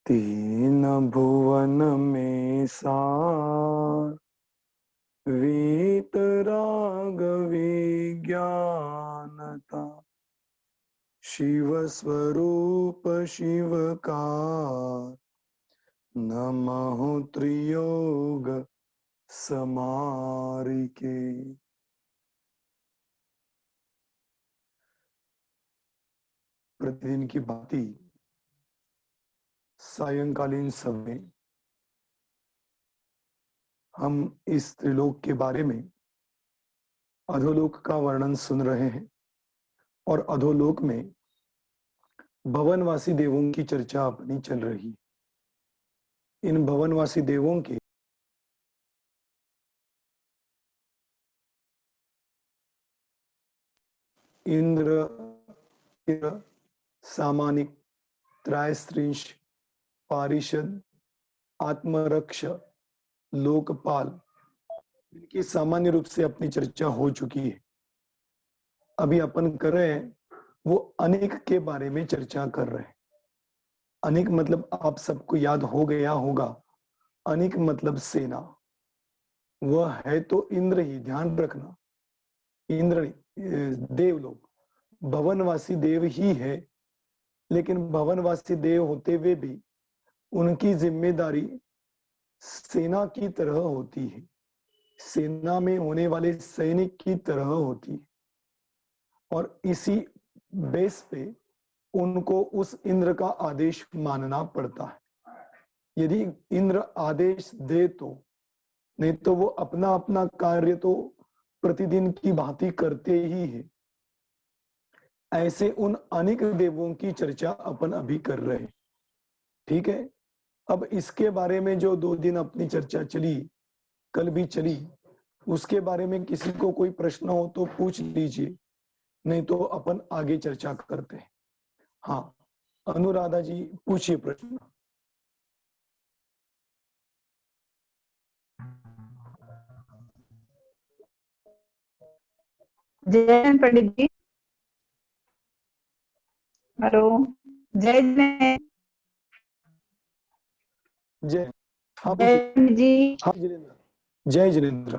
तीन भुवन में सार वीतराग विज्ञानता शिव स्वरूप शिवकार नमः त्रियोग समारिके। प्रतिदिन की भांति सायंकालीन समय हम इस त्रिलोक के बारे में अधोलोक का वर्णन सुन रहे हैं और अधोलोक में भवनवासी देवों की चर्चा अपनी चल रही है। इन भवनवासी देवों के इंद्र, सामानिक, त्रयस्त्रिंश, पारिषद, आत्मरक्ष, लोकपाल, इनकी सामान्य रूप से अपनी चर्चा हो चुकी है। अभी अपन कर रहे हैं वो अनेक के बारे में चर्चा कर रहे हैं। अनेक मतलब आप सबको याद हो गया होगा, अनेक मतलब सेना। वह है तो इंद्र ही, ध्यान रखना, इंद्र देवलोक भवनवासी देव ही है, लेकिन भवनवासी देव होते हुए भी उनकी जिम्मेदारी सेना की तरह होती है, सेना में होने वाले सैनिक की तरह होती है। और इसी बेस पे उनको उस इंद्र का आदेश मानना पड़ता है। यदि इंद्र आदेश दे तो, नहीं तो वो अपना अपना कार्य तो प्रतिदिन की भांति करते ही है। ऐसे उन अनेक देवों की चर्चा अपन अभी कर रहे हैं, ठीक है। अब इसके बारे में जो 2 दिन अपनी चर्चा चली, कल भी चली, उसके बारे में किसी को कोई प्रश्न हो तो पूछ लीजिए, नहीं तो अपन आगे चर्चा करते हैं। हाँ, अनुराधा जी पूछिए प्रश्न। जय पंडित जी। हेलो, जय जय। हाँ जय जी। हाँ जिनेन्द्र, जय जिनेन्द्र।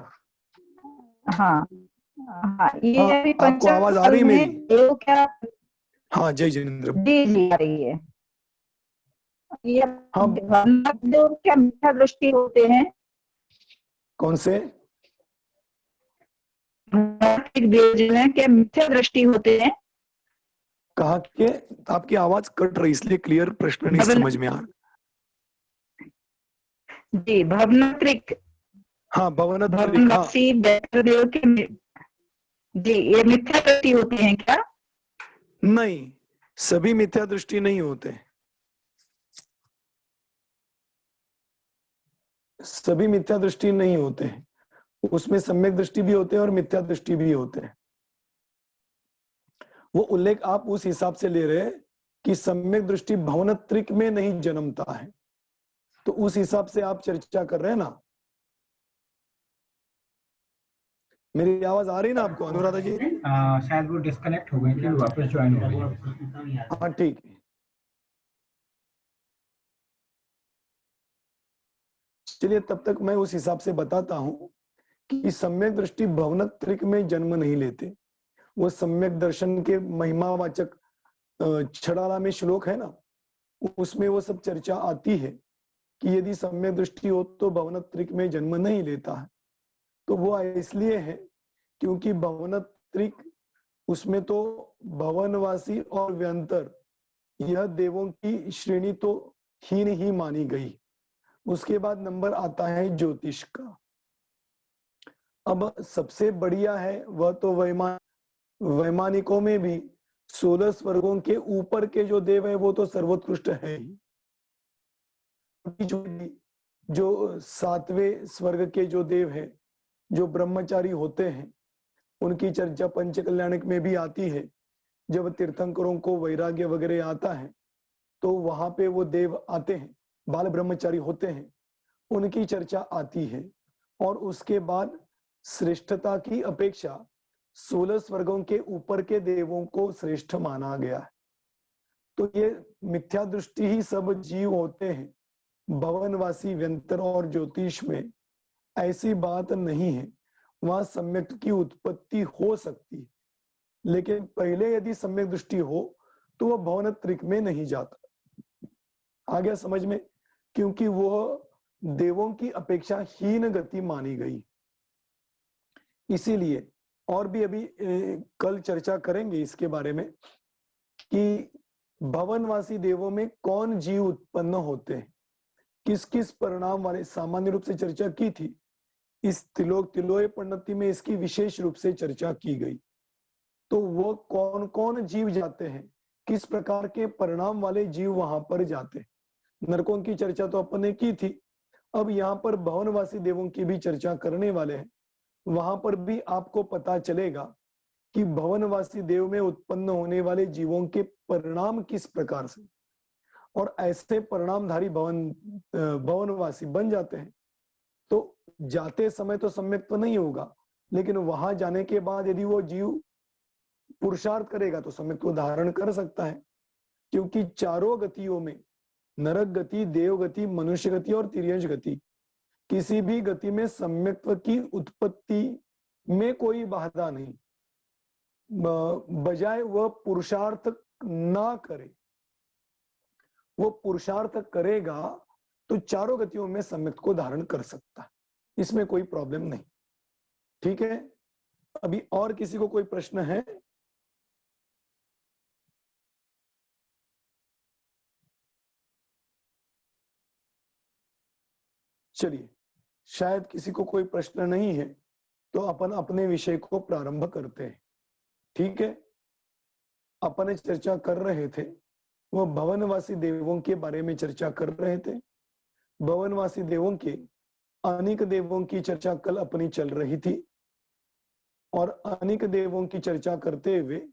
हाँ हाँ, ये हाँ, अभी आपको पंचम आवाज आ काल रही मेरी? में देव क्या? हाँ जय जिनेन्द्र। जी जी आ रही है। ये हाँ, देव क्या मिथ्या दृष्टि होते हैं? कौन से? देव जो है क्या मिथ्या दृष्टि होते हैं? कहा के आपकी आवाज कट रही, इसलिए क्लियर प्रश्न नहीं समझ में आ रहा। जी, भवनात्रिक, हाँ, भवनत्रिक, हाँ। भवनवासी देव के जी, ये मिथ्या दृष्टि होते हैं क्या? नहीं, सभी मिथ्या दृष्टि नहीं होते, सभी मिथ्या दृष्टि नहीं होते हैं। उसमें सम्यक दृष्टि भी होते हैं और मिथ्या दृष्टि भी होते हैं। वो उल्लेख आप उस हिसाब से ले रहे हैं कि सम्यक दृष्टि भवनत्रिक में नहीं जन्मता है, तो उस हिसाब से आप चर्चा कर रहे हैं ना। मेरी आवाज आ रही ना आपको अनुराधा जी? शायद वो डिस्कनेक्ट हो गई थी, वापस ज्वाइन हो गई। हाँ ठीक है, चलिए तब तक मैं उस हिसाब से बताता हूं कि सम्यक दृष्टि भवनत्रिक में जन्म नहीं लेते। वो सम्यक दर्शन के महिमावाचक छड़ाला में श्लोक है ना, उसमें वो सब चर्चा आती है कि यदि सम्यक दृष्टि हो तो भवनत्रिक में जन्म नहीं लेता है। तो वो इसलिए है क्योंकि भवनत्रिक, उसमें तो भवनवासी और व्यंतर, यह देवों की श्रेणी तो हीन ही मानी गई। उसके बाद नंबर आता है ज्योतिष का। अब सबसे बढ़िया है वह तो वैमानिकों में भी 16 स्वर्गों के ऊपर के जो देव है वो तो सर्वोत्कृष्ट है ही। जो 7वें स्वर्ग के जो देव है, जो ब्रह्मचारी होते हैं, उनकी चर्चा पंचकल्याणक में भी आती है। जब तीर्थंकरों को वैराग्य वगैरह आता है तो वहां पे वो देव आते हैं, बाल ब्रह्मचारी होते हैं, उनकी चर्चा आती है। और उसके बाद श्रेष्ठता की अपेक्षा 16 स्वर्गों के ऊपर के देवों को श्रेष्ठ माना गया है। तो ये मिथ्या दृष्टि ही सब जीव होते हैं। भवनवासी व्यंतर और ज्योतिष में ऐसी बात नहीं है, वहां सम्यक की उत्पत्ति हो सकती है, लेकिन पहले यदि सम्यक दृष्टि हो तो वह भवन त्रिक में नहीं जाता। आ गया समझ में? क्योंकि वह देवों की अपेक्षा हीन गति मानी गई। इसीलिए और भी अभी कल चर्चा करेंगे इसके बारे में कि भवनवासी देवों में कौन जीव उत्पन्न होते हैं, किस किस परिणाम वाले, सामान्य रूप से चर्चा की थी। इस तिलोय परिणति में इसकी विशेष रूप से चर्चा की गई। तो वो कौन कौन जीव जाते हैं, किस प्रकार के परिणाम वाले जीव वहां पर जाते हैं। नरकों की चर्चा तो अपन ने की थी, अब यहाँ पर भवनवासी देवों की भी चर्चा करने वाले हैं। वहां पर भी आपको पता चलेगा कि भवनवासी देव में उत्पन्न होने वाले जीवों के परिणाम किस प्रकार से, और ऐसे परिणामधारी भवनवासी बन जाते हैं। तो जाते समय तो सम्यक तो नहीं होगा, लेकिन वहां जाने के बाद यदि वो जीव पुरुषार्थ करेगा तो सम्यक को धारण कर सकता है। क्योंकि चारों गतियों में, नरक गति, देव गति, मनुष्य गति और तिर्यंश गति, किसी भी गति में सम्यक्त्व की उत्पत्ति में कोई बाधा नहीं, बजाय वह पुरुषार्थ ना करे। वो पुरुषार्थ करेगा तो चारों गतियों में सम्यक्त्व को धारण कर सकता है, इसमें कोई प्रॉब्लम नहीं। ठीक है, अभी और किसी को कोई प्रश्न है? चलिए, शायद किसी को कोई प्रश्न नहीं है तो अपन अपने विषय को प्रारंभ करते हैं। ठीक है, अपन चर्चा कर रहे थे वो भवनवासी देवों के बारे में चर्चा कर रहे थे। भवनवासी देवों के अनेक देवों की चर्चा कल अपनी चल रही थी, और अनेक देवों की चर्चा करते हुए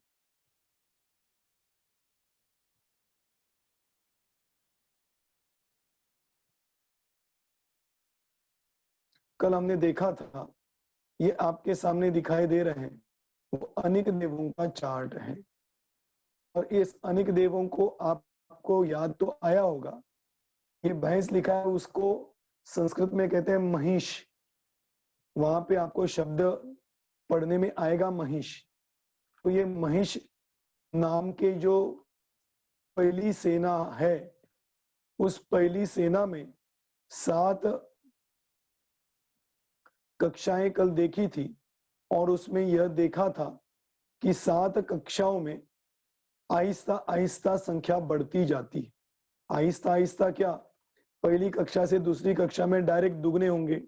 कल हमने देखा था, ये आपके सामने दिखाई दे रहे हैं, वो अनेक देवों का चार्ट है। और इस अनेक देवों को आपको याद तो आया होगा, ये भैंस लिखा है, उसको संस्कृत में कहते हैं महिष। वहां पे आपको शब्द पढ़ने में आएगा महिष। तो ये महिष नाम के जो पहली सेना है, उस पहली सेना में 7 कक्षाएं कल देखी थी, और उसमें यह देखा था कि 7 कक्षाओं में आहिस्ता आहिस्ता संख्या बढ़ती जाती। आहिस्ता आहिस्ता क्या, पहली कक्षा से दूसरी कक्षा में डायरेक्ट दुगने होंगे,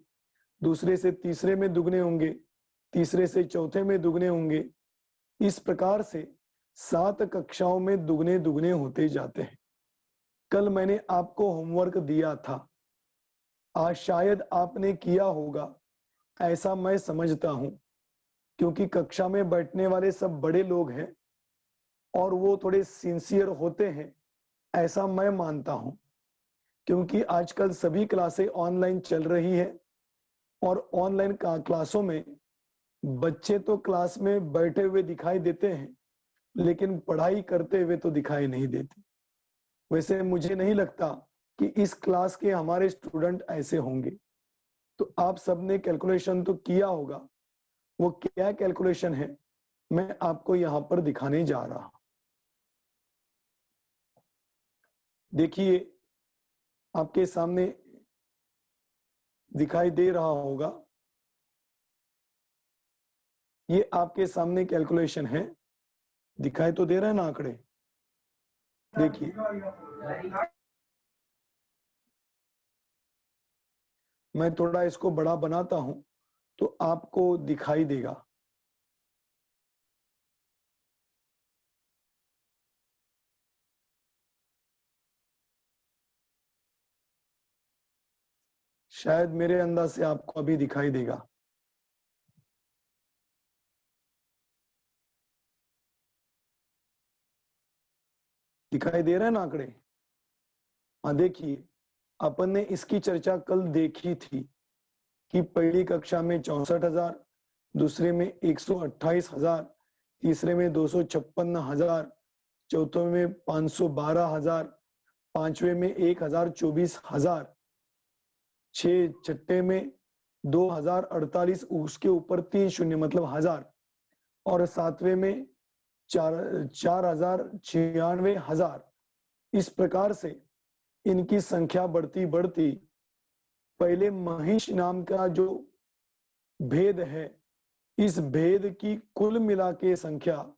दूसरे से तीसरे में दुगने होंगे, तीसरे से चौथे में दुगने होंगे। इस प्रकार से 7 कक्षाओं में दुगने दुगने होते जाते हैं। कल मैंने आपको होमवर्क दिया था, आज शायद आपने किया होगा, ऐसा मैं समझता हूं, क्योंकि कक्षा में बैठने वाले सब बड़े लोग हैं और वो थोड़े सिंसियर होते हैं, ऐसा मैं मानता हूं। क्योंकि आजकल सभी क्लासें ऑनलाइन चल रही है, और ऑनलाइन क्लासों में बच्चे तो क्लास में बैठे हुए दिखाई देते हैं, लेकिन पढ़ाई करते हुए तो दिखाई नहीं देते। वैसे मुझे नहीं लगता कि इस क्लास के हमारे स्टूडेंट ऐसे होंगे। तो आप सबने कैलकुलेशन तो किया होगा, वो क्या कैलकुलेशन है मैं आपको यहां पर दिखाने जा रहा हूं। देखिए, आपके सामने दिखाई दे रहा होगा, ये आपके सामने कैलकुलेशन है, दिखाई तो दे रहा है ना आंकड़े? देखिए, मैं थोड़ा इसको बड़ा बनाता हूं तो आपको दिखाई देगा। शायद मेरे अंदाज से आपको अभी दिखाई देगा। दिखाई दे रहा है ना आंकड़े? हाँ, देखिए, अपन ने इसकी चर्चा कल देखी थी कि पहली कक्षा में 64,000, दूसरे में 128,000, तीसरे में 256,000, चौथे में 512,000, पांचवे में 1,24,000, छठे में 2,048, उसके ऊपर 3 शून्य मतलब 1000, और सातवें में 4,96,000। इस प्रकार से इनकी संख्या बढ़ती बढ़ती पहले महिष नाम का जो भेद है, इस भेद की कुल मिला के संख्या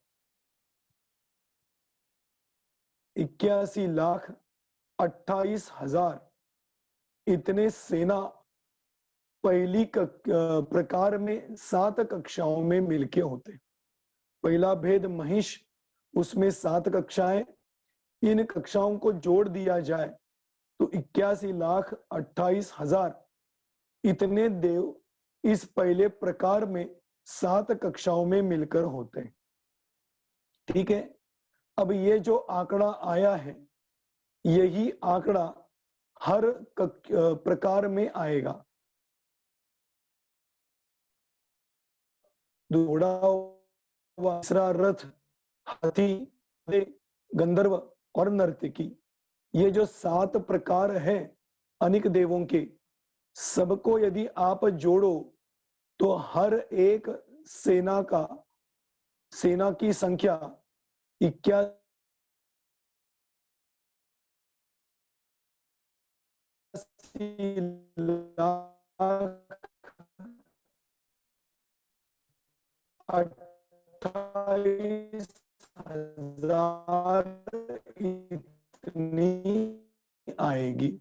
81,28,000। इतने सेना पहली प्रकार में 7 कक्षाओं में मिलके होते। पहला भेद महिष, उसमें 7 कक्षाएं, इन कक्षाओं को जोड़ दिया जाए तो 81,28,000 इतने देव इस पहले प्रकार में 7 कक्षाओं में मिलकर होते हैं। ठीक है, अब ये जो आंकड़ा आया है, यही आंकड़ा हर प्रकार में आएगा। घोड़ा, दूसरा रथ, हाथी, गंधर्व और नर्तकी, ये जो 7 प्रकार हैं अनेक देवों के, सबको यदि आप जोड़ो तो हर एक सेना की संख्या 81,28,000 इतनी आएगी।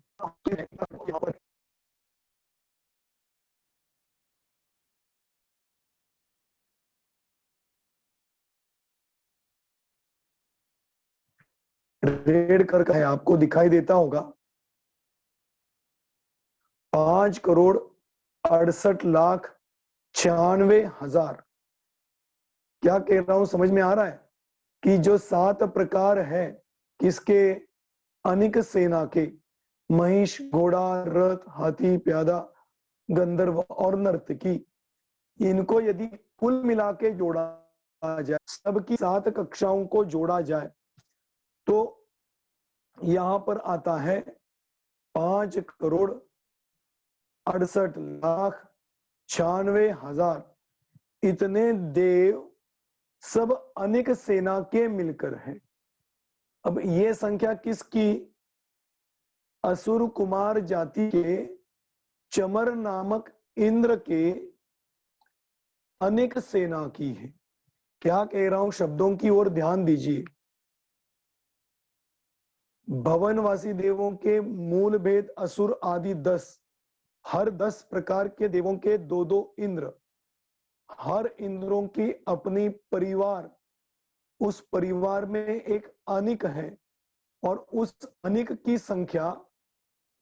रेड करके है, आपको दिखाई देता होगा। 5,68,96,000। क्या कह रहा हूं, समझ में आ रहा है कि जो 7 प्रकार है किसके, अनेक सेना के, महिष, घोड़ा, रथ, हाथी, प्यादा, गंधर्व और नर्तकी, इनको यदि कुल मिला के जोड़ा जाए, सबकी 7 कक्षाओं को जोड़ा जाए तो यहां पर आता है 5,68,96,000 इतने देव सब अनेक सेना के मिलकर हैं। अब ये संख्या किसकी, असुर कुमार जाति के चमर नामक इंद्र के अनेक सेना की है। क्या कह रहा हूं, शब्दों की ओर ध्यान दीजिए। भवनवासी देवों के मूल भेद असुर आदि 10, हर 10 प्रकार के देवों के 2-2 इंद्र, हर इंद्रों की अपनी परिवार, उस परिवार में एक अनिक है और उस अनिक की संख्या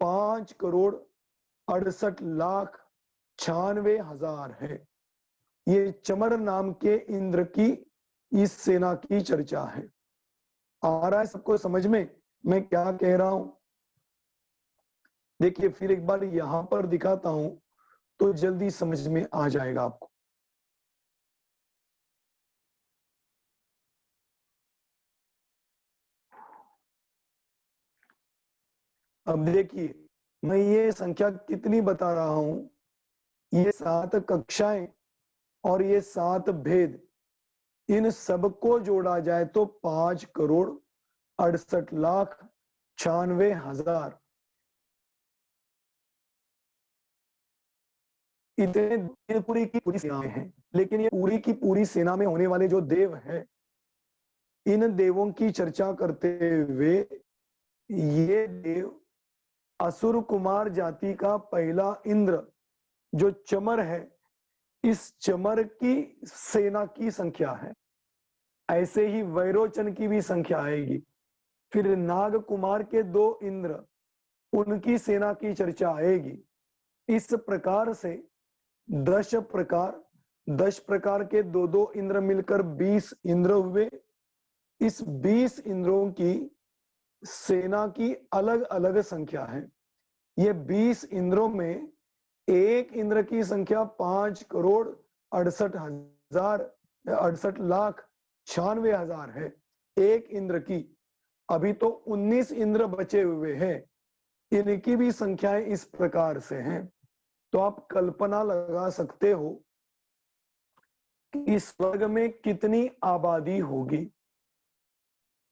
5,68,96,000 है। ये चमर नाम के इंद्र की इस सेना की चर्चा है। आ रहा है सबको समझ में मैं क्या कह रहा हूं? देखिए फिर एक बार यहां पर दिखाता हूं तो जल्दी समझ में आ जाएगा आपको। अब देखिए मैं ये संख्या कितनी बता रहा हूं, ये 7 कक्षाएं और ये 7 भेद, इन सबको जोड़ा जाए तो 5,68,96,000 इतने पूरी की पूरी सेना है। लेकिन ये पूरी की पूरी सेना में होने वाले जो देव हैं, इन देवों की चर्चा करते हुए ये देव असुर कुमार जाति का पहला इंद्र जो चमर है, इस चमर की सेना की संख्या है। ऐसे ही वैरोचन की भी संख्या आएगी। फिर नाग कुमार के 2 इंद्र, उनकी सेना की चर्चा आएगी। इस प्रकार से 10 प्रकार के 2-2 इंद्र मिलकर 20 इंद्र हुए। इस 20 इंद्रों की सेना की अलग अलग संख्या है। ये 20 इंद्रों में एक इंद्र की संख्या 5,68,96,000 है। एक इंद्र की, अभी तो 19 इंद्र बचे हुए हैं, इनकी भी संख्याएं इस प्रकार से हैं। तो आप कल्पना लगा सकते हो कि स्वर्ग में कितनी आबादी होगी।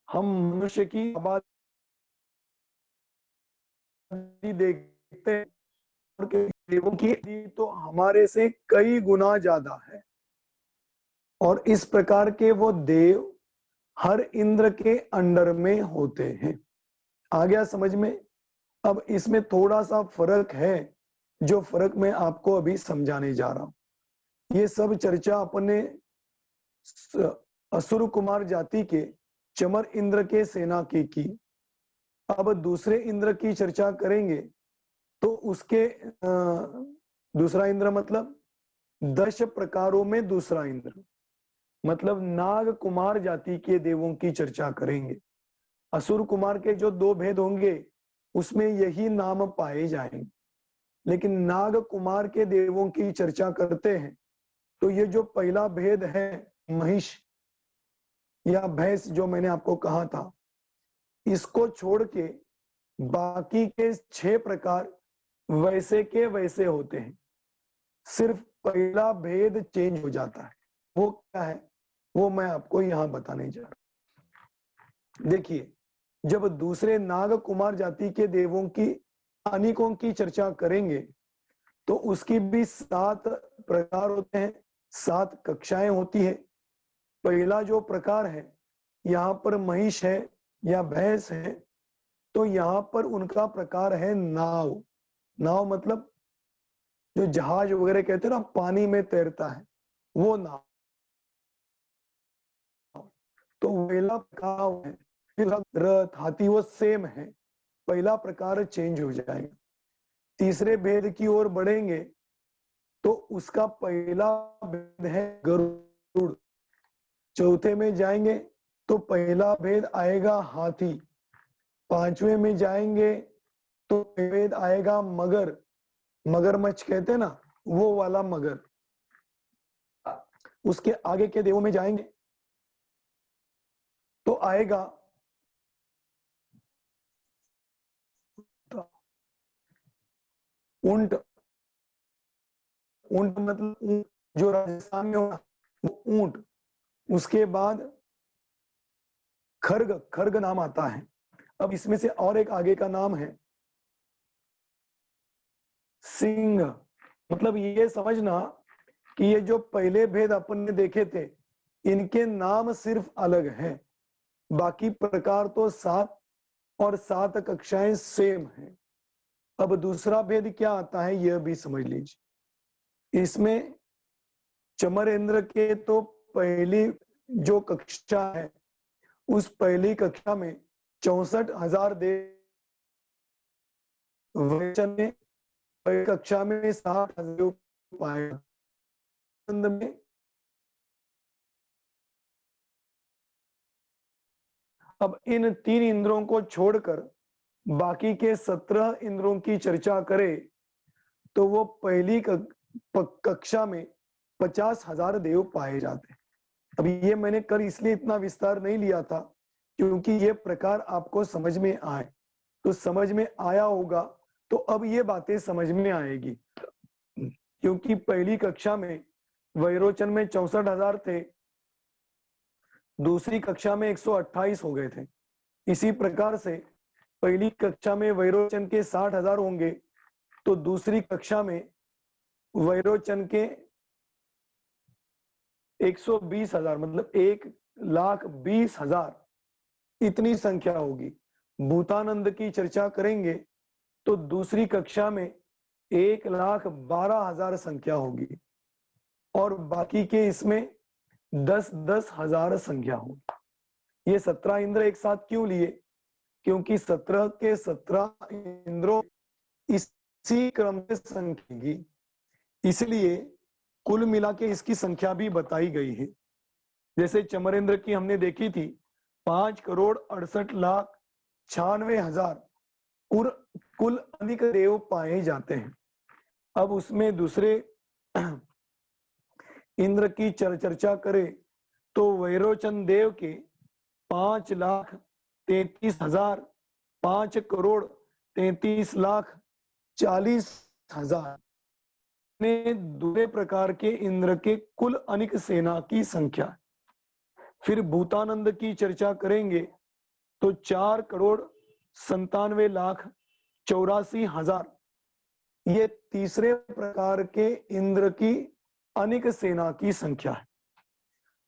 हम मनुष्य की आबादी देखते हैं और देवों की आबादी तो हमारे से कई गुना ज्यादा है, और इस प्रकार के वो देव हर इंद्र के अंडर में होते हैं। आ गया समझ में? अब इसमें थोड़ा सा फर्क है, जो फर्क मैं आपको अभी समझाने जा रहा हूं। ये सब चर्चा अपने असुर कुमार जाति के चमर इंद्र के सेना की। अब दूसरे इंद्र की चर्चा करेंगे तो उसके दूसरा इंद्र मतलब 10 प्रकारों में दूसरा इंद्र, मतलब नाग कुमार जाति के देवों की चर्चा करेंगे। असुर कुमार के जो 2 भेद होंगे उसमें यही नाम पाए जाएंगे, लेकिन नाग कुमार के देवों की चर्चा करते हैं तो ये जो पहला भेद है महिष या भैंस, जो मैंने आपको कहा था, इसको छोड़ के बाकी के 6 प्रकार वैसे के वैसे होते हैं। सिर्फ पहला भेद चेंज हो जाता है। वो क्या है वो मैं आपको यहां बताने जा रहा हूं। देखिए, जब दूसरे नाग कुमार जाति के देवों की अनेकों की चर्चा करेंगे तो उसकी भी 7 प्रकार होते हैं, 7 कक्षाएं होती है। पहला जो प्रकार है, यहाँ पर महिष है या भैंस है, तो यहाँ पर उनका प्रकार है नाव। नाव मतलब जो जहाज वगैरह कहते हैं ना, पानी में तैरता है, वो नाव। तो पहला प्रकार है, फिर रथ, हाथी, वो सेम है, पहला प्रकार चेंज हो जाएगा। तीसरे भेद की ओर बढ़ेंगे तो उसका पहला भेद है गरुड़। चौथे में जाएंगे तो पहला भेद आएगा हाथी। पांचवें में जाएंगे तो भेद आएगा मगर, मगरमच्छ कहते हैं ना, वो वाला मगर। उसके आगे के देवों में जाएंगे तो आएगा ऊंट। ऊंट मतलब ऊंट जो राजस्थान में होगा वो ऊंट। उसके बाद खरग, खरग नाम आता है। अब इसमें से और एक आगे का नाम है सिंह। मतलब ये समझना कि ये जो पहले भेद अपन ने देखे थे, इनके नाम सिर्फ अलग हैं, बाकी प्रकार तो 7 और 7 कक्षाएं सेम हैं। अब दूसरा भेद क्या आता है यह भी समझ लीजिए। इसमें चमरेंद्र के तो पहली जो कक्षा है, उस पहली कक्षा में 64,000 देव, में पहली कक्षा में 60,000 पाए में। अब इन 3 इंद्रों को छोड़कर बाकी के 17 इंद्रों की चर्चा करें तो वो पहली कक्षा में 50,000 देव पाए जाते हैं। अब ये मैंने कल इसलिए इतना विस्तार नहीं लिया था क्योंकि ये प्रकार आपको समझ में आए, तो समझ में आया होगा तो अब ये बातें समझ में आएगी। क्योंकि पहली कक्षा में वैरोचन में 64,000 थे, दूसरी कक्षा में 128 हो गए थे। इसी प्रकार से पहली कक्षा में वैरोचन के 60,000 होंगे तो दूसरी कक्षा में वैरोचन के 120,000, मतलब 1,20,000 इतनी संख्या होगी। भूतानंद की चर्चा करेंगे तो दूसरी कक्षा में 1,12,000 संख्या होगी, और बाकी के इसमें 10-10 हजार संख्या होगी। ये 17 इंद्र एक साथ क्यों लिए? क्योंकि 17 के 17 इंद्रों इसी क्रम से संख्या की, इसलिए कुल मिला के इसकी संख्या भी बताई गई है। जैसे चमरेंद्र की हमने देखी थी 5,68,96,000 कुल अधिक देव पाए जाते हैं। अब उसमें दूसरे इंद्र की चर्चा करें तो वैरोचन देव के 5,33,000, 5,33,40,000 ने दूसरे प्रकार के इंद्र के कुल अनिक सेना की संख्या। फिर भूतानंद की चर्चा करेंगे तो 4,97,84,000 ये तीसरे प्रकार के इंद्र की अनिक सेना की संख्या है।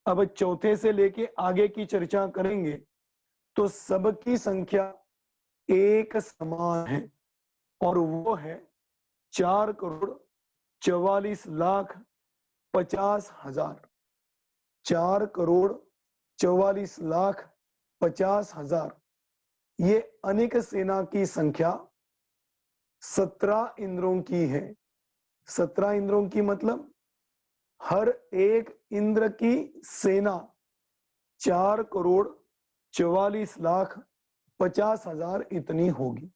अब चौथे से लेके आगे की चर्चा करेंगे तो सबकी संख्या एक समान है और वो है 4,44,50,000। 4,44,50,000 ये अनिक सेना की संख्या 17 इंद्रों की है। 17 इंद्रों की मतलब हर एक इंद्र की सेना 4,44,50,000 इतनी होगी।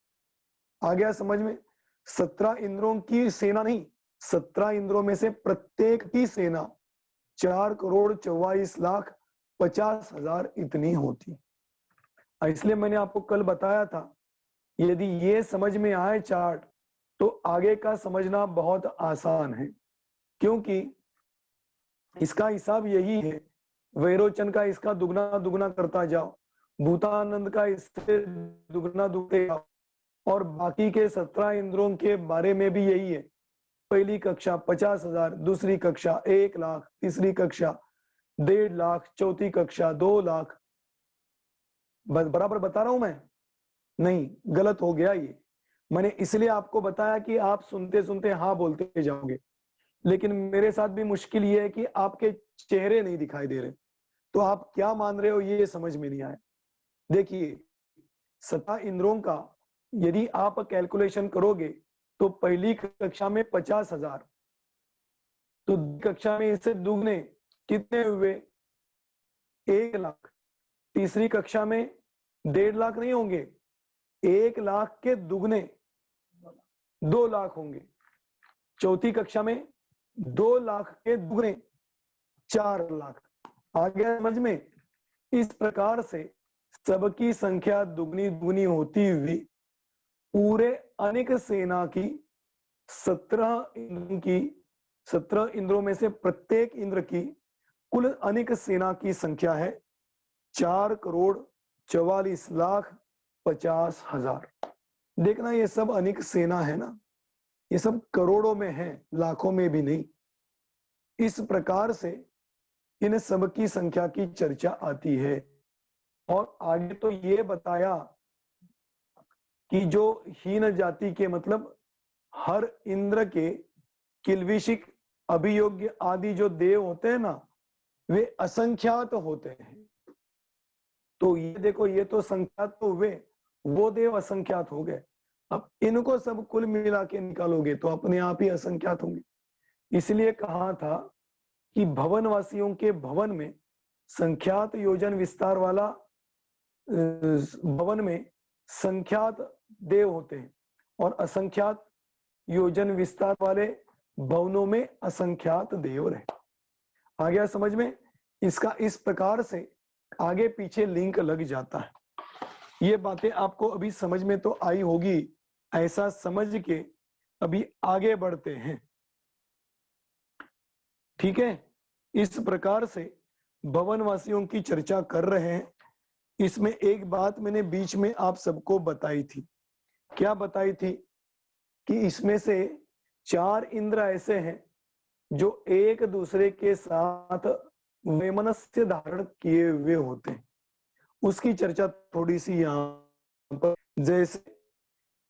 आ गया समझ में? 17 इंद्रों की सेना नहीं, 17 इंद्रों में से प्रत्येक की सेना 4,44,50,000 इतनी होती। इसलिए मैंने आपको कल बताया था यदि ये समझ में आए चार्ट तो आगे का समझना बहुत आसान है, क्योंकि इसका हिसाब यही है। वैरोचन का इसका दुगना दुगना करता जाओ, भूतानंद का इससे दुगना दुगते जाओ, और बाकी के 17 इंद्रों के बारे में भी यही है। पहली कक्षा 50,000, दूसरी कक्षा 1 लाख, तीसरी कक्षा 1.5 लाख, चौथी कक्षा 2 लाख। बराबर बता रहा हूं मैं? नहीं, गलत हो गया ये। मैंने इसलिए आपको बताया कि आप सुनते सुनते हाँ बोलते जाओगे, लेकिन मेरे साथ भी मुश्किल ये है कि आपके चेहरे नहीं दिखाई दे रहे, तो आप क्या मान रहे हो ये समझ में नहीं आया। देखिए 17 इंद्रों का यदि आप कैलकुलेशन करोगे तो पहली कक्षा में 50,000, तो कक्षा में इससे दुगने कितने हुए? 1 लाख। तीसरी कक्षा में 1.5 लाख नहीं होंगे, 1 लाख के दुगने 2 लाख होंगे। चौथी कक्षा में 2 लाख के दुगने 4 लाख। आ गया समझ में? इस प्रकार से सबकी संख्या दुगनी दुगनी होती हुई पूरे अनिक सेना की 17 इंद्रों में से प्रत्येक इंद्र की कुल अनिक सेना की संख्या है 4,44,50,000। देखना ये सब अनिक सेना है ना, ये सब करोड़ों में है, लाखों में भी नहीं। इस प्रकार से इन सब की संख्या की चर्चा आती है। और आगे तो ये बताया कि जो हीन जाति के मतलब हर इंद्र के किल्विशिक, अभियोग्य आदि जो देव होते हैं ना, वे असंख्यात होते हैं। तो ये देखो, ये तो संख्यात तो हुए, वो देव असंख्यात हो गए। अब इनको सब कुल मिला के निकालोगे तो अपने आप ही असंख्यात होंगे। इसलिए कहा था कि भवनवासियों के भवन में संख्यात योजन विस्तार वाला भवन में संख्यात देव होते हैं और असंख्यात योजन विस्तार वाले भवनों में असंख्यात देव रहे। आ गया समझ में? इसका इस प्रकार से आगे पीछे लिंक लग जाता है। ये बातें आपको अभी समझ में तो आई होगी, ऐसा समझ के अभी आगे बढ़ते हैं। ठीक है, इस प्रकार से भवनवासियों की चर्चा कर रहे हैं। इसमें एक बात मैंने बीच में आप सबको बताई थी। क्या बताई थी? कि इसमें से 4 इंद्र ऐसे हैं जो एक दूसरे के साथ वैमनस्य धारण किए हुए होते हैं। उसकी चर्चा थोड़ी सी यहाँ पर, जैसे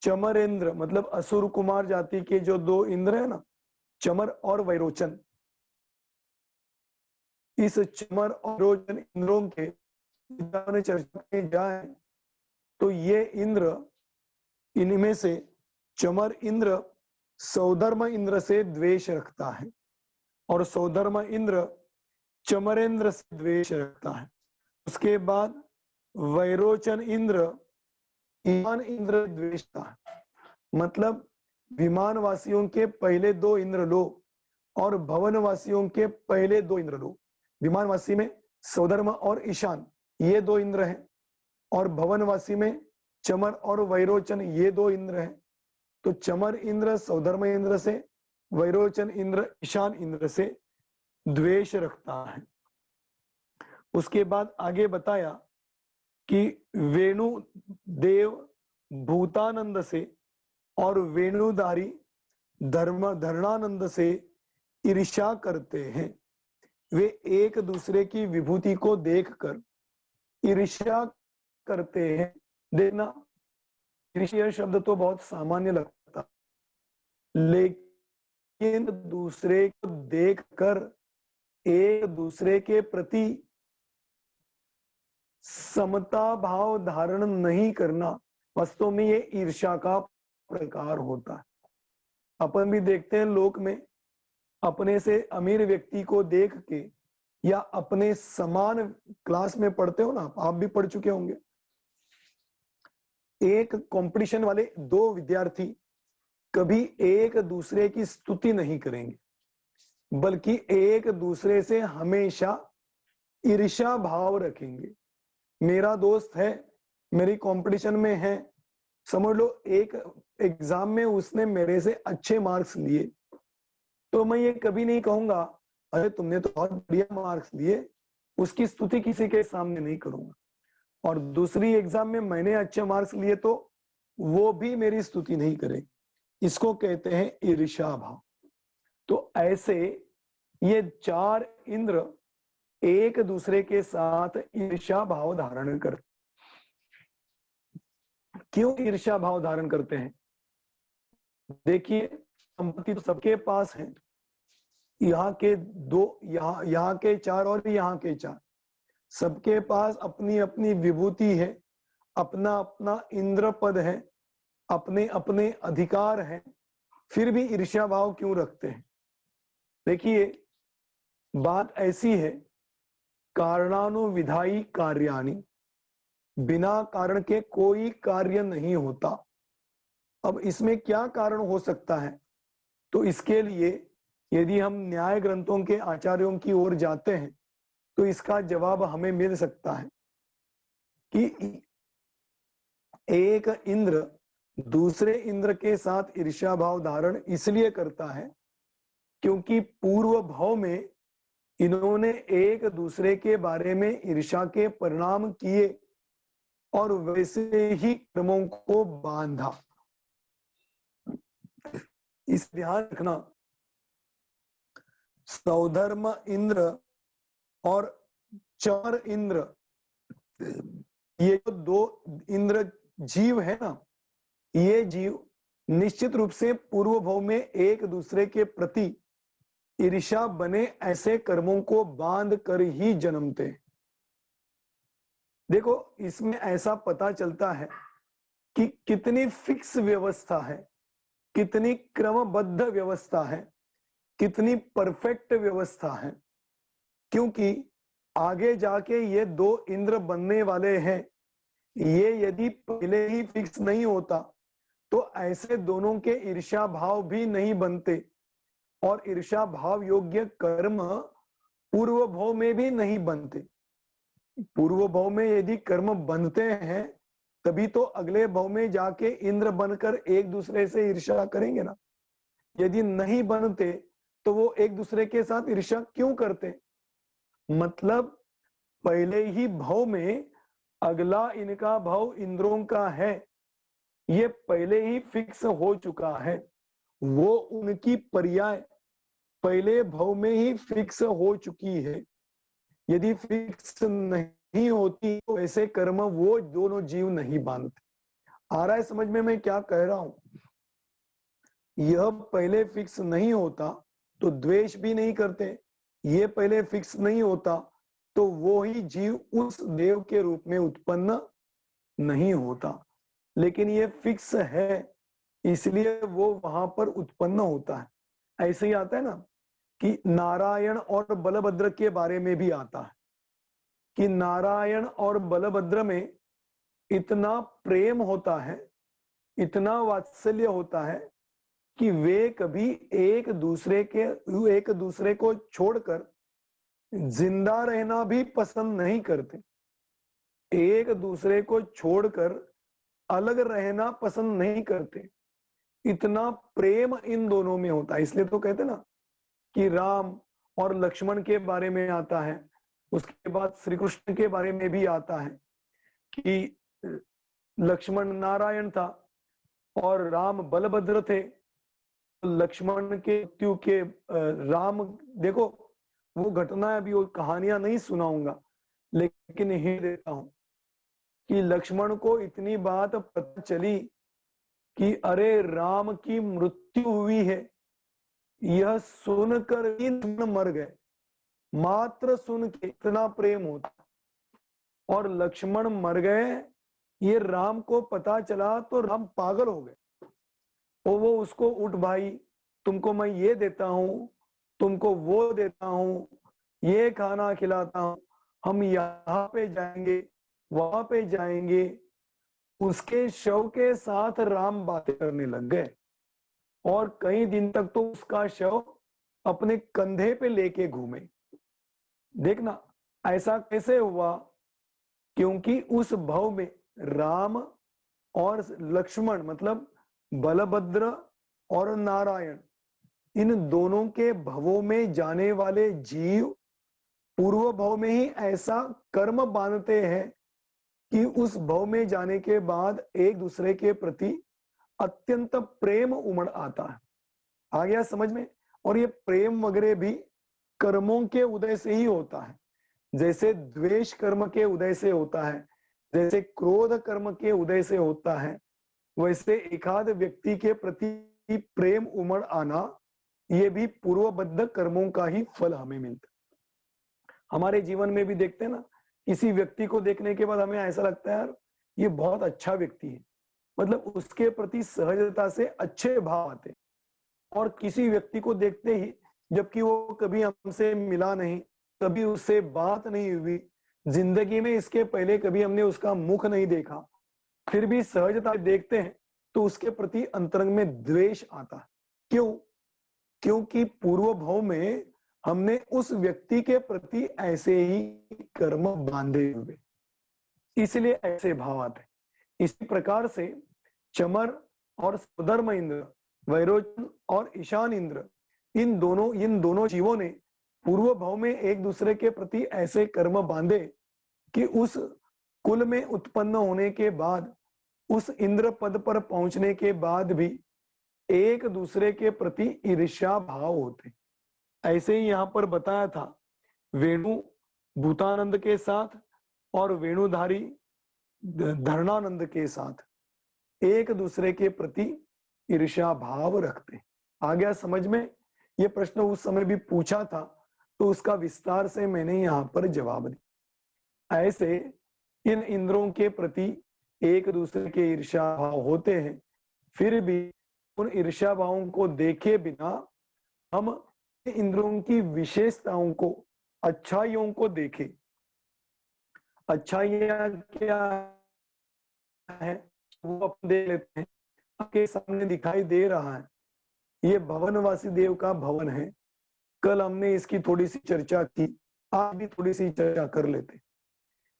चमरेंद्र मतलब असुर कुमार जाति के जो 2 इंद्र है ना, चमर और वैरोचन। इस चमर और वैरोचन इंद्रों के चर्चा में जाए तो ये इंद्र, इनमें से चमर इंद्र सौधर्म इंद्र से द्वेष रखता है और सौधर्म इंद्र चमरेंद्र से द्वेष रखता है। उसके बाद वैरोचन इंद्र ईमान इंद्र द्वेषता है। मतलब विमान वासियों के पहले 2 इंद्र लो और भवन वासियों के पहले 2 इंद्र लो। विमान वासी में सौधर्म और ईशान, ये 2 इंद्र हैं, और भवनवासी में चमर और वैरोचन ये 2 इंद्र हैं। तो चमर इंद्र सौधर्म इंद्र से, वैरोचन इंद्र ईशान इंद्र से द्वेष रखता है। उसके बाद आगे बताया कि वेणु देव भूतानंद से और वेणुधारी धर्णानंद से ईर्ष्या करते हैं। वे एक दूसरे की विभूति को देखकर ईर्ष्या करते हैं। देखना, ईर्ष्या शब्द तो बहुत सामान्य लगता, लेकिन दूसरे को देखकर एक दूसरे के प्रति समता भाव धारण नहीं करना, वास्तव में ये ईर्ष्या का प्रकार होता है। अपन भी देखते हैं लोक में, अपने से अमीर व्यक्ति को देख के, या अपने समान क्लास में पढ़ते हो ना, आप भी पढ़ चुके होंगे, एक कंपटीशन वाले 2 विद्यार्थी कभी एक दूसरे की स्तुति नहीं करेंगे, बल्कि एक दूसरे से हमेशा ईर्ष्या भाव रखेंगे। मेरा दोस्त है, मेरी कंपटीशन में है, समझ लो एक एग्जाम में उसने मेरे से अच्छे मार्क्स लिए, तो मैं ये कभी नहीं कहूंगा अरे तुमने तो बहुत बढ़िया मार्क्स लिए, उसकी स्तुति किसी के सामने नहीं करूंगा। और दूसरी एग्जाम में मैंने अच्छे मार्क्स लिए तो वो भी मेरी स्तुति नहीं करे। इसको कहते हैं ईर्ष्या भाव। तो ऐसे ये 4 इंद्र एक दूसरे के साथ ईर्ष्या भाव धारण कर। क्यों ईर्ष्या भाव धारण करते हैं? देखिए, संपत्ति तो सबके पास है, यहाँ के 2, यहाँ के 4 और यहाँ के 4, सबके पास अपनी अपनी विभूति है, अपना अपना इंद्र पद है, अपने अपने अधिकार है, फिर भी ईर्ष्या भाव क्यों रखते हैं? देखिए, बात ऐसी है, कारणानुविधायी कार्याणि, बिना कारण के कोई कार्य नहीं होता। अब इसमें क्या कारण हो सकता है? तो इसके लिए यदि हम न्याय ग्रंथों के आचार्यों की ओर जाते हैं तो इसका जवाब हमें मिल सकता है कि एक इंद्र दूसरे इंद्र के साथ ईर्ष्या भाव धारण इसलिए करता है क्योंकि पूर्व भाव में इन्होंने एक दूसरे के बारे में ईर्ष्या के परिणाम किए और वैसे ही कर्मों को बांधा। इस ध्यान रखना, सौधर्म इंद्र और चर इंद्र, ये जो 2 इंद्र जीव है ना, ये जीव निश्चित रूप से पूर्व भाव में एक दूसरे के प्रति ईर्ष्या बने ऐसे कर्मों को बांध कर ही जन्मते। देखो, इसमें ऐसा पता चलता है कि कितनी फिक्स व्यवस्था है, कितनी क्रमबद्ध व्यवस्था है, कितनी परफेक्ट व्यवस्था है। क्योंकि आगे जाके ये 2 इंद्र बनने वाले हैं, ये यदि पहले ही फिक्स नहीं होता तो ऐसे दोनों के ईर्ष्या भाव भी नहीं बनते, और ईर्ष्या भाव योग्य कर्म पूर्व भाव में भी नहीं बनते। पूर्व भाव में यदि कर्म बनते हैं तभी तो अगले भाव में जाके इंद्र बनकर एक दूसरे से ईर्ष्या करेंगे ना। यदि नहीं बनते तो वो एक दूसरे के साथ ईर्ष्या क्यों करते? मतलब पहले ही भाव में अगला इनका भाव इंद्रों का है, ये पहले ही फिक्स हो चुका है। वो उनकी पर्याय पहले भाव में ही फिक्स हो चुकी है। यदि फिक्स नहीं होती तो ऐसे कर्म वो दोनों जीव नहीं बांधते। आ रहा है समझ में मैं क्या कह रहा हूं? यह पहले फिक्स नहीं होता तो द्वेष भी नहीं करते, ये पहले फिक्स नहीं होता तो वो ही जीव उस देव के रूप में उत्पन्न नहीं होता। लेकिन ये फिक्स है इसलिए वो वहां पर उत्पन्न होता है। ऐसे ही आता है ना कि नारायण और बलभद्र के बारे में भी आता है कि नारायण और बलभद्र में इतना प्रेम होता है, इतना वात्सल्य होता है कि वे कभी एक दूसरे को छोड़कर जिंदा रहना भी पसंद नहीं करते। एक दूसरे को छोड़कर अलग रहना पसंद नहीं करते। इतना प्रेम इन दोनों में होता है। इसलिए तो कहते ना कि राम और लक्ष्मण के बारे में आता है, उसके बाद श्री कृष्ण के बारे में भी आता है कि लक्ष्मण नारायण था और राम बलभद्र थे। लक्ष्मण के मृत्यु के राम, देखो वो घटना अभी वो कहानियां नहीं सुनाऊंगा, लेकिन हिंट देता हूं कि लक्ष्मण को इतनी बात पता चली कि अरे राम की मृत्यु हुई है, यह सुनकर ही मर गए। मात्र सुन के इतना प्रेम होता, और लक्ष्मण मर गए ये राम को पता चला तो राम पागल हो गए। और वो उसको, उठ भाई तुमको मैं ये देता हूं, तुमको वो देता हूं, ये खाना खिलाता हूं, हम यहाँ पे जाएंगे वहां पे जाएंगे। उसके शव के साथ राम बातें करने लग गए और कई दिन तक तो उसका शव अपने कंधे पे लेके घूमे। देखना ऐसा कैसे हुआ, क्योंकि उस भव में राम और लक्ष्मण मतलब बलभद्र और नारायण, इन दोनों के भवों में जाने वाले जीव पूर्व भव में ही ऐसा कर्म बांधते हैं कि उस भव में जाने के बाद एक दूसरे के प्रति अत्यंत प्रेम उमड़ आता है। आ गया समझ में? और ये प्रेम वगैरह भी कर्मों के उदय से ही होता है। जैसे द्वेष कर्म के उदय से होता है, जैसे क्रोध कर्म के उदय से होता है, वैसे एकाध व्यक्ति के प्रति प्रेम उमड़ आना ये भी पूर्वबद्ध कर्मों का ही फल हमें मिलता है। हमारे जीवन में भी देखते हैं ना, किसी व्यक्ति को देखने के बाद हमें ऐसा लगता है यार ये बहुत अच्छा व्यक्ति है, मतलब उसके प्रति सहजता से अच्छे भाव आते। और किसी व्यक्ति को देखते ही, जबकि वो कभी हमसे मिला नहीं, कभी उससे बात नहीं हुई, जिंदगी में इसके पहले कभी हमने उसका मुख नहीं देखा, फिर भी सहजता देखते हैं तो उसके प्रति अंतरंग में द्वेष आता है। क्यों? क्योंकि पूर्व भाव में हमने उस व्यक्ति के प्रति ऐसे ही कर्म बांधे हुए, इसलिए ऐसे भाव आते। इसी प्रकार से चमर और सुधर्म इंद्र, वैरोचन और ईशान इंद्र, इन दोनों जीवों ने पूर्व भाव में एक दूसरे के प्रति ऐसे कर्म बांधे कि उस कुल में उत्पन्न होने के बाद, उस इंद्र पद पर पहुंचने के बाद भी एक दूसरे के प्रति ईर्ष्या भाव होते। ऐसे ही यहां पर बताया था, वेणु भूतानंद के साथ और वेणुधारी धरणानंद के साथ एक दूसरे के प्रति ईर्ष्या भाव रखते। आ गया समझ में? ये प्रश्न उस समय भी पूछा था तो उसका विस्तार से मैंने यहाँ पर जवाब दिया। ऐसे इन इंद्रों के प्रति एक दूसरे के ईर्ष्या भाव होते हैं, फिर भी उन ईर्ष्या भावों को देखे बिना हम इंद्रों की विशेषताओं को, अच्छाइयों को देखें। अच्छाइयां क्या है वो अपन देख लेते हैं। आपके सामने दिखाई दे रहा है, ये भवनवासी देव का भवन है। कल हमने इसकी थोड़ी सी चर्चा की, आज भी थोड़ी सी चर्चा कर लेते।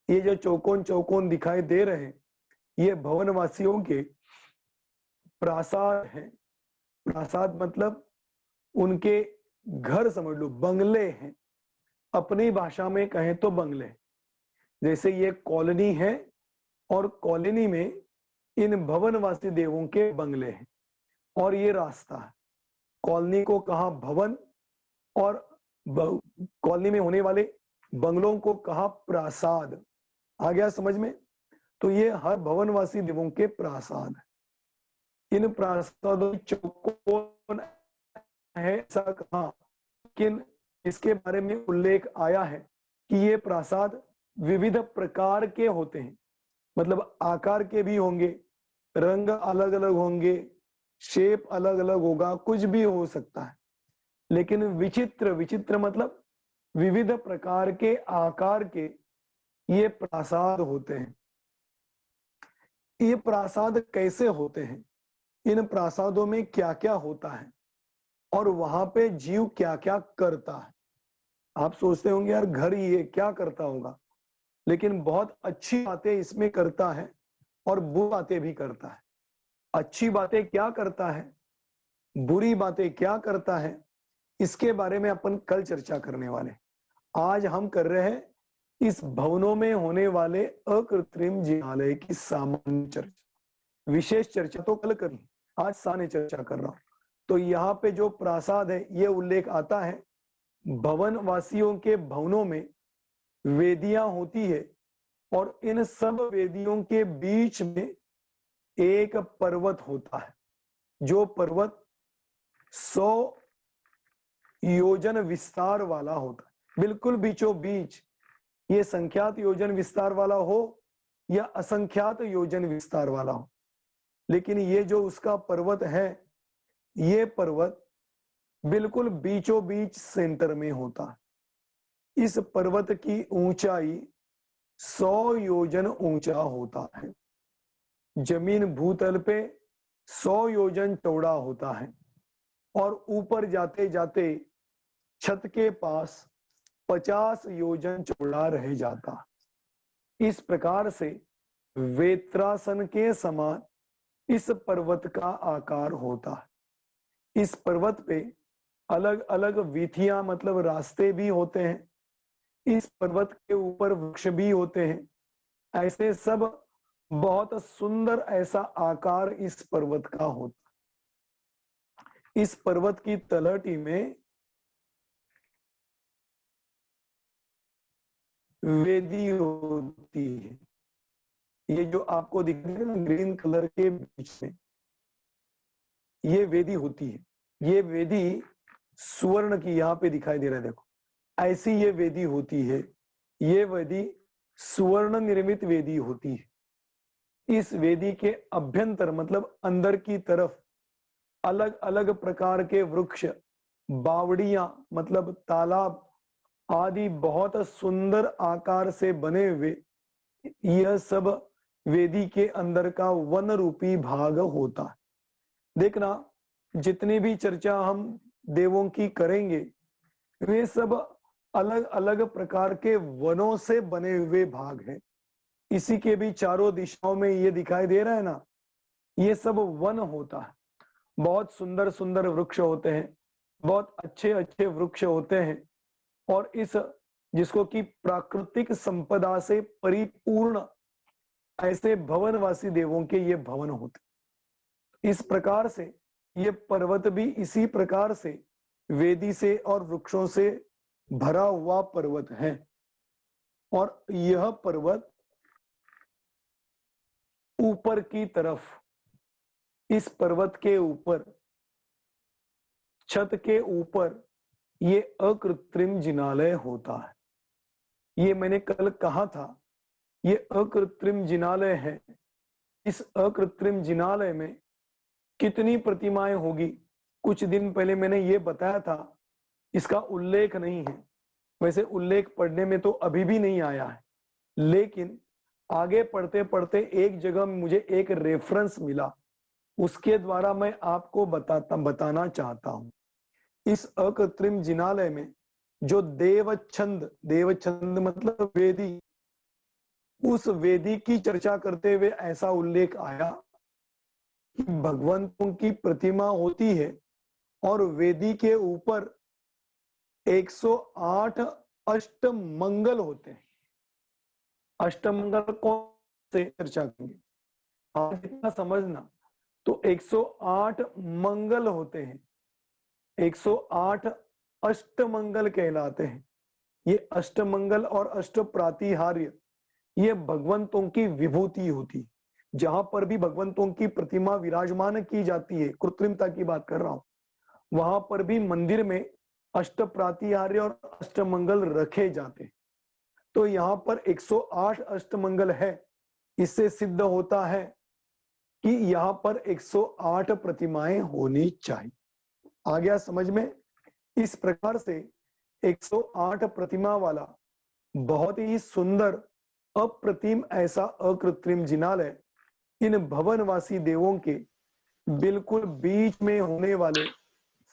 ये जो चौकोन चौकोन दिखाई दे रहे हैं, ये भवनवासियों के प्रासाद हैं। प्रासाद मतलब उनके घर समझ लो, बंगले हैं। अपनी भाषा में कहें तो बंगले। जैसे ये कॉलोनी है और कॉलोनी में इन भवनवासी देवों के बंगले हैं और ये रास्ता है। कॉलोनी को कहा भवन और कॉलोनी में होने वाले बंगलों को कहा प्रासाद। आ गया समझ में? तो ये हर भवनवासी देवों के प्रासाद है। इन प्रासादों चौकोन है ऐसा कहा, लेकिन इसके बारे में उल्लेख आया है कि ये प्रासाद विविध प्रकार के होते हैं। मतलब आकार के भी होंगे, रंग अलग अलग होंगे, शेप अलग अलग होगा, कुछ भी हो सकता है। लेकिन विचित्र, विचित्र मतलब विविध प्रकार के आकार के ये प्रासाद होते हैं। ये प्रासाद कैसे होते हैं, इन प्रासादों में क्या क्या होता है और वहां पे जीव क्या क्या करता है। आप सोचते होंगे यार घर ये क्या करता होगा, लेकिन बहुत अच्छी बातें इसमें करता है और बुरी बातें भी करता है। अच्छी बातें क्या करता है, बुरी बातें क्या करता है, इसके बारे में अपन कल चर्चा करने वाले। आज हम कर रहे हैं इस भवनों में होने वाले अकृत्रिम जिनालय की सामान्य चर्चा। विशेष चर्चा तो कल करी, आज सामान्य चर्चा कर रहा हूं। तो यहाँ पे जो प्रासाद है ये उल्लेख आता है, भवन वासियों के भवनों में वेदियां होती है और इन सब वेदियों के बीच में एक पर्वत होता है, जो पर्वत 100 योजन विस्तार वाला होता है, बिल्कुल बीचों बीच। ये संख्यात योजन विस्तार वाला हो या असंख्यात योजन विस्तार वाला हो, लेकिन ये जो उसका पर्वत है, ये पर्वत बिल्कुल बीचों बीच सेंटर में होता है। इस पर्वत की ऊंचाई 100 योजन ऊंचा होता है। जमीन भूतल पे 100 योजन चौड़ा होता है और ऊपर जाते जाते छत के पास 50 योजन चौड़ा रह जाता। इस प्रकार से वेत्रासन के समान इस पर्वत का आकार होता है। इस पर्वत पे अलग अलग वीथियां मतलब रास्ते भी होते हैं। इस पर्वत के ऊपर वृक्ष भी होते हैं। ऐसे सब बहुत सुंदर ऐसा आकार इस पर्वत का होता। इस पर्वत की तलहटी में वेदी होती है। ये जो आपको दिख रही है ना ग्रीन कलर के बीच में, ये वेदी होती है। ये वेदी सुवर्ण की यहाँ पे दिखाई दे रहा है, देखो ऐसी ये वेदी होती है। ये वेदी सुवर्ण निर्मित वेदी होती है। इस वेदी के अभ्यंतर मतलब अंदर की तरफ अलग अलग प्रकार के वृक्ष, बावड़ियां मतलब तालाब आदि बहुत सुंदर आकार से बने हुए यह सब वेदी के अंदर का वन रूपी भाग होता है। देखना, जितनी भी चर्चा हम देवों की करेंगे वे सब अलग अलग प्रकार के वनों से बने हुए भाग हैं। इसी के भी चारों दिशाओं में ये दिखाई दे रहा है ना, ये सब वन होता है। बहुत सुंदर सुंदर वृक्ष होते हैं, बहुत अच्छे अच्छे वृक्ष होते हैं और इस जिसको कि प्राकृतिक संपदा से परिपूर्ण ऐसे भवनवासी देवों के ये भवन होते। इस प्रकार से ये पर्वत भी इसी प्रकार से वेदी से और वृक्षों से भरा हुआ पर्वत है। और यह पर्वत ऊपर की तरफ, इस पर्वत के ऊपर छत के ऊपर ये अकृत्रिम जिनालय होता है। ये मैंने कल कहा था, ये अकृत्रिम जिनालय है। इस अकृत्रिम जिनालय में कितनी प्रतिमाएं होगी, कुछ दिन पहले मैंने ये बताया था। इसका उल्लेख नहीं है, वैसे उल्लेख पढ़ने में तो अभी भी नहीं आया है, लेकिन आगे पढ़ते पढ़ते एक जगह मुझे एक रेफरेंस मिला, उसके द्वारा मैं आपको बताना चाहता हूं। इस अकृत्रिम जिनालय में जो देवछंद, देवछंद मतलब वेदी, उस वेदी की चर्चा करते हुए ऐसा उल्लेख आया कि भगवंतों की प्रतिमा होती है और वेदी के ऊपर 108 अष्टमंगल होते हैं। अष्टमंगल कौन से चर्चा करेंगे आप इतना समझना, तो 108 मंगल होते हैं, 108 अष्टमंगल कहलाते हैं। ये अष्टमंगल और अष्ट प्रातिहार्य ये भगवंतों की विभूति होती। जहां पर भी भगवंतों की प्रतिमा विराजमान की जाती है, कृत्रिमता की बात कर रहा हूं, वहां पर भी मंदिर में अष्ट प्रातिहार्य और अष्टमंगल रखे जाते हैं। तो यहाँ पर 108 अष्टमंगल है। इससे सिद्ध होता है कि यहाँ पर 108 प्रतिमाएं होनी चाहिए। आ गया समझ में? इस प्रकार से 108 प्रतिमा वाला बहुत ही सुंदर अप्रतिम ऐसा अकृत्रिम जिनालय इन भवनवासी देवों के बिल्कुल बीच में होने वाले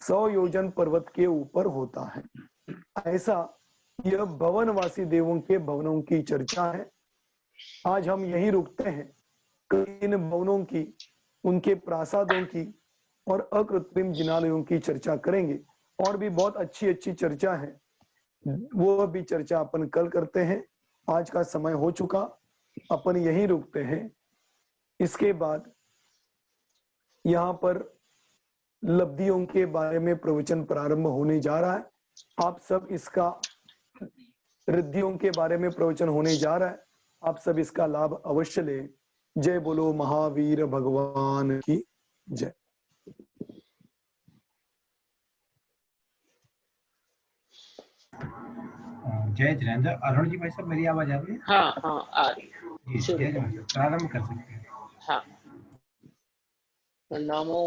100 योजन पर्वत के ऊपर होता है। ऐसा यह भवनवासी देवों के भवनों की चर्चा है। आज हम यही रुकते हैं, इन भवनों की, उनके प्रासादों की और अकृत्रिम जिनालयों की चर्चा करेंगे। और भी बहुत अच्छी अच्छी चर्चा है, वो भी चर्चा अपन कल करते हैं। आज का समय हो चुका, अपन यही रुकते हैं। इसके बाद यहाँ पर लब्धियों के बारे में प्रवचन प्रारंभ होने जा रहा है। आप सब इसका, रिद्धियों के बारे में प्रवचन होने जा रहा है, आप सब इसका लाभ अवश्य ले। जय बोलो महावीर भगवान की जय। जय जिनेंद्र। अरुण जी भाई साहब, मेरी आवाज आ रही है? हाँ हाँ आ रही है। जी, जय जिनेंद्र, प्रारंभ कर सकते हैं। हाँ, नमो